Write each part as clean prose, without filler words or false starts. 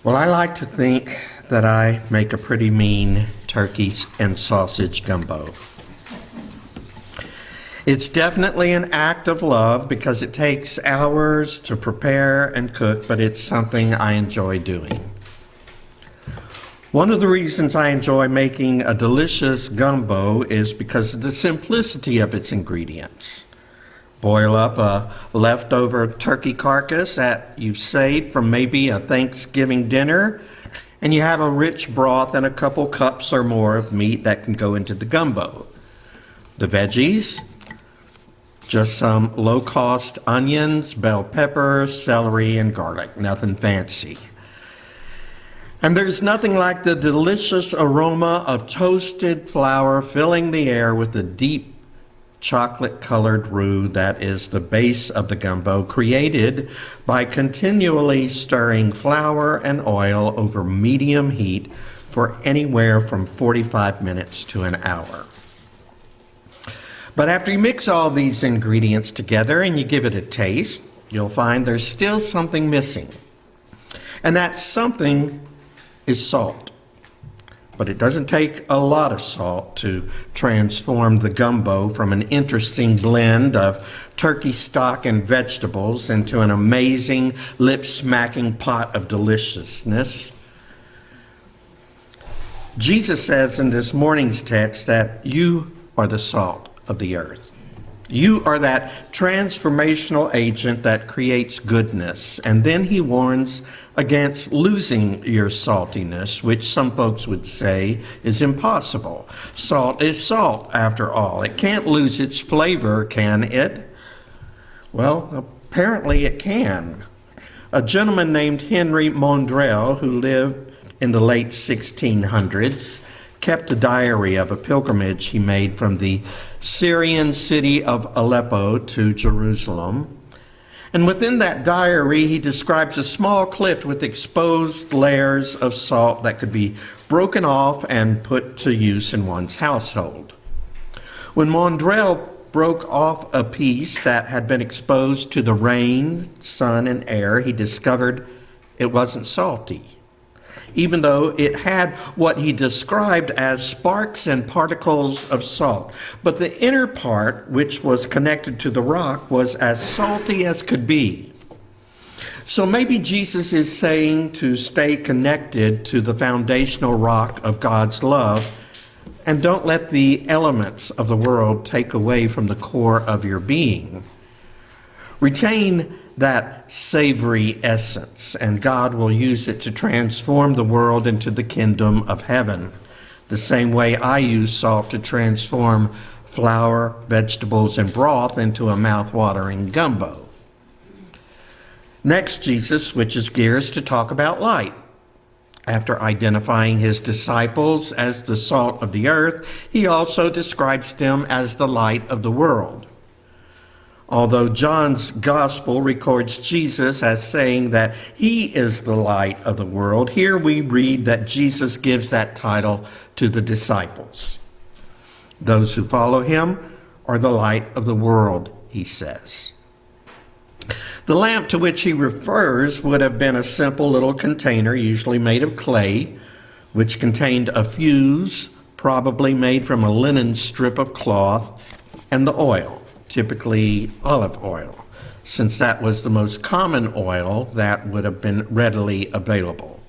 Well, I like to think that I make a pretty mean turkey and sausage gumbo. It's definitely an act of love because it takes hours to prepare and cook, but it's something I enjoy doing. One of the reasons I enjoy making a delicious gumbo is because of the simplicity of its ingredients. Boil up a leftover turkey carcass that you've saved from maybe a Thanksgiving dinner, and you have a rich broth and a couple cups or more of meat that can go into the gumbo. The veggies, just some low-cost onions, bell pepper, celery, and garlic, nothing fancy. And there's nothing like the delicious aroma of toasted flour filling the air with the deep chocolate-colored roux that is the base of the gumbo, created by continually stirring flour and oil over medium heat for anywhere from 45 minutes to an hour. But after you mix all these ingredients together and you give it a taste, you'll find there's still something missing. And that something is salt. But it doesn't take a lot of salt to transform the gumbo from an interesting blend of turkey stock and vegetables into an amazing, lip-smacking pot of deliciousness. Jesus says in this morning's text that you are the salt of the earth. You are that transformational agent that creates goodness. And then he warns against losing your saltiness, which some folks would say is impossible. Salt is salt, after all. It can't lose its flavor, can it? Well, apparently it can. A gentleman named Henry Mondrell, who lived in the late 1600s, kept a diary of a pilgrimage he made from the Syrian city of Aleppo to Jerusalem. And within that diary, he describes a small cliff with exposed layers of salt that could be broken off and put to use in one's household. When Mondrell broke off a piece that had been exposed to the rain, sun, and air, he discovered it wasn't salty, even though it had what he described as sparks and particles of salt. But the inner part, which was connected to the rock, was as salty as could be. So maybe Jesus is saying to stay connected to the foundational rock of God's love, and don't let the elements of the world take away from the core of your being. Retain that savory essence, and God will use it to transform the world into the kingdom of heaven, the same way I use salt to transform flour, vegetables, and broth into a mouth-watering gumbo. Next, Jesus switches gears to talk about light. After identifying his disciples as the salt of the earth, he also describes them as the light of the world. Although John's gospel records Jesus as saying that he is the light of the world, here we read that Jesus gives that title to the disciples. Those who follow him are the light of the world, he says. The lamp to which he refers would have been a simple little container, usually made of clay, which contained a fuse, probably made from a linen strip of cloth, and the oil, typically olive oil, since that was the most common oil that would have been readily available.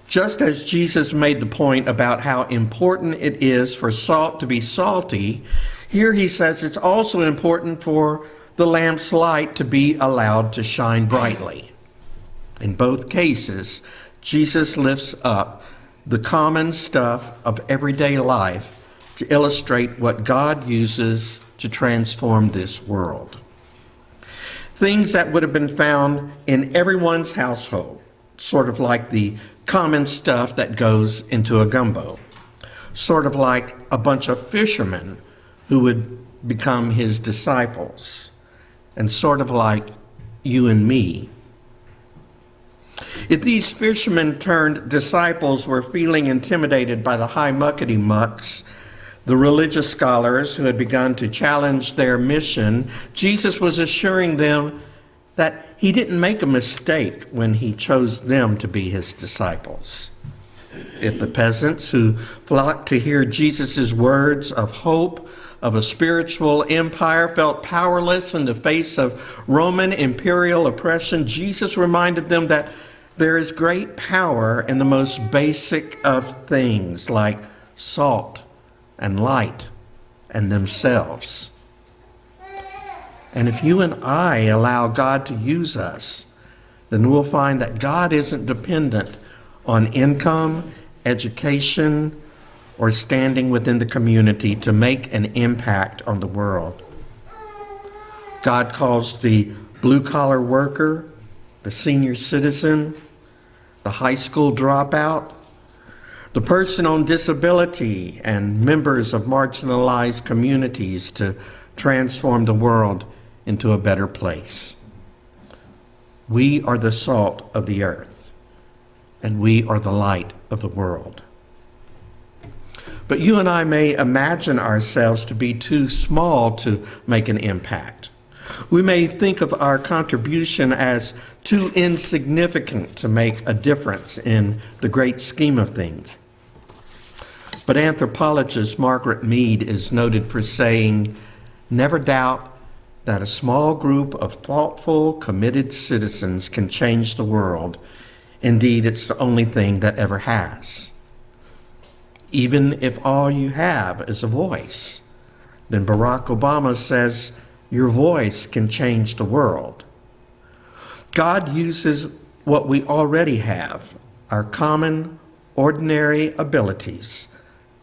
Just as Jesus made the point about how important it is for salt to be salty, here he says it's also important for the lamp's light to be allowed to shine brightly. In both cases, Jesus lifts up the common stuff of everyday life to illustrate what God uses to transform this world. Things that would have been found in everyone's household, sort of like the common stuff that goes into a gumbo, sort of like a bunch of fishermen who would become his disciples, and sort of like you and me. If these fishermen turned disciples were feeling intimidated by the high muckety-mucks, the religious scholars who had begun to challenge their mission, Jesus was assuring them that he didn't make a mistake when he chose them to be his disciples. If the peasants who flocked to hear Jesus' words of hope of a spiritual empire felt powerless in the face of Roman imperial oppression, Jesus reminded them that there is great power in the most basic of things, like salt and light and themselves. And if you and I allow God to use us, then we'll find that God isn't dependent on income, education, or standing within the community to make an impact on the world. God calls the blue-collar worker, the senior citizen, the high school dropout, the person on disability, and members of marginalized communities to transform the world into a better place. We are the salt of the earth, and we are the light of the world. But you and I may imagine ourselves to be too small to make an impact. We may think of our contribution as too insignificant to make a difference in the great scheme of things. But anthropologist Margaret Mead is noted for saying, "Never doubt that a small group of thoughtful, committed citizens can change the world. Indeed, it's the only thing that ever has." Even if all you have is a voice, then Barack Obama says your voice can change the world. God uses what we already have, our common, ordinary abilities,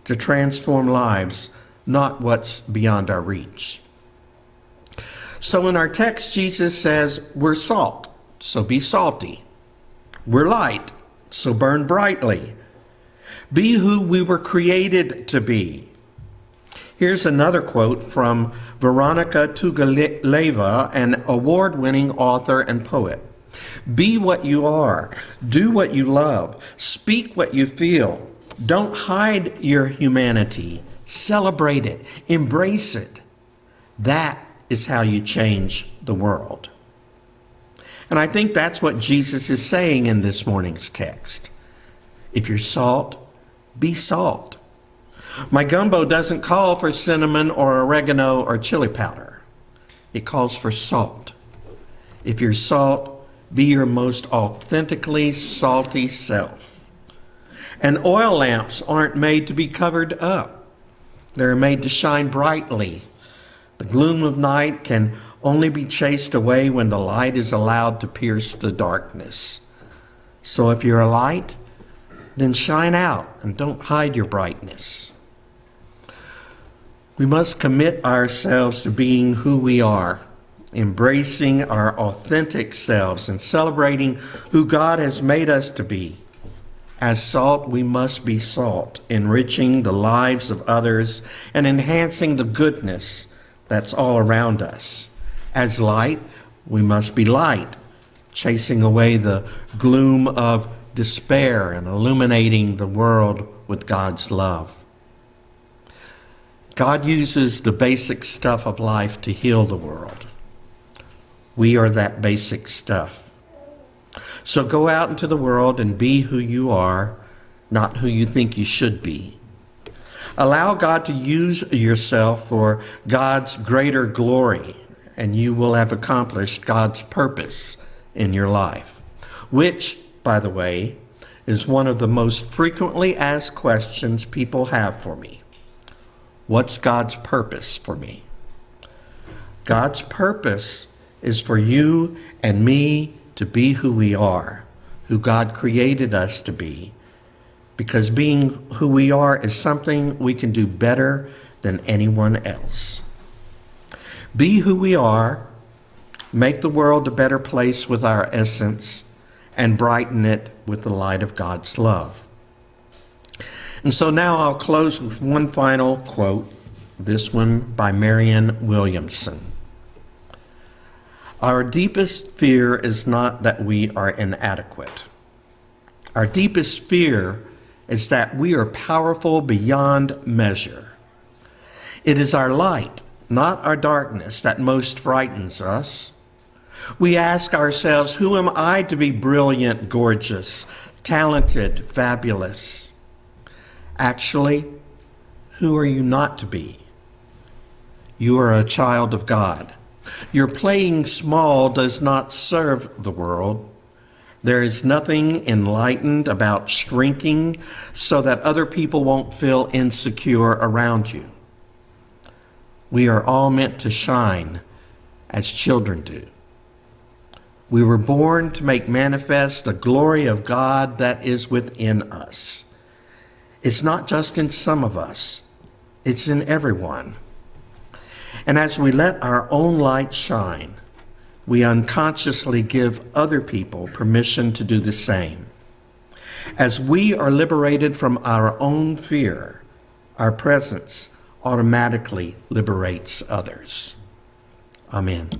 to transform lives, not what's beyond our reach. So in our text, Jesus says, we're salt, so be salty. We're light, so burn brightly. Be who we were created to be. Here's another quote from Veronika Tugaleva, an award-winning author and poet. Be what you are. Do what you love. Speak what you feel. Don't hide your humanity. Celebrate it. Embrace it. That is how you change the world. And I think that's what Jesus is saying in this morning's text. If you're salt, be salt. My gumbo doesn't call for cinnamon or oregano or chili powder. It calls for salt. If you're salt, be your most authentically salty self. And oil lamps aren't made to be covered up. They're made to shine brightly. The gloom of night can only be chased away when the light is allowed to pierce the darkness. So if you're a light, then shine out and don't hide your brightness. We must commit ourselves to being who we are, embracing our authentic selves and celebrating who God has made us to be. As salt, we must be salt, enriching the lives of others and enhancing the goodness that's all around us. As light, we must be light, chasing away the gloom of despair and illuminating the world with God's love. God uses the basic stuff of life to heal the world. We are that basic stuff. So go out into the world and be who you are, not who you think you should be. Allow God to use yourself for God's greater glory, and you will have accomplished God's purpose in your life, which, by the way, is one of the most frequently asked questions people have for me. What's God's purpose for me? God's purpose is for you and me to be who we are, who God created us to be, because being who we are is something we can do better than anyone else. Be who we are, make the world a better place with our essence, and brighten it with the light of God's love. And so now I'll close with one final quote, this one by Marianne Williamson. Our deepest fear is not that we are inadequate. Our deepest fear is that we are powerful beyond measure. It is our light, not our darkness, that most frightens us. We ask ourselves, who am I to be brilliant, gorgeous, talented, fabulous? Actually, who are you not to be? You are a child of God. Your playing small does not serve the world. There is nothing enlightened about shrinking so that other people won't feel insecure around you. We are all meant to shine as children do. We were born to make manifest the glory of God that is within us. It's not just in some of us, it's in everyone. And as we let our own light shine, we unconsciously give other people permission to do the same. As we are liberated from our own fear, our presence automatically liberates others. Amen.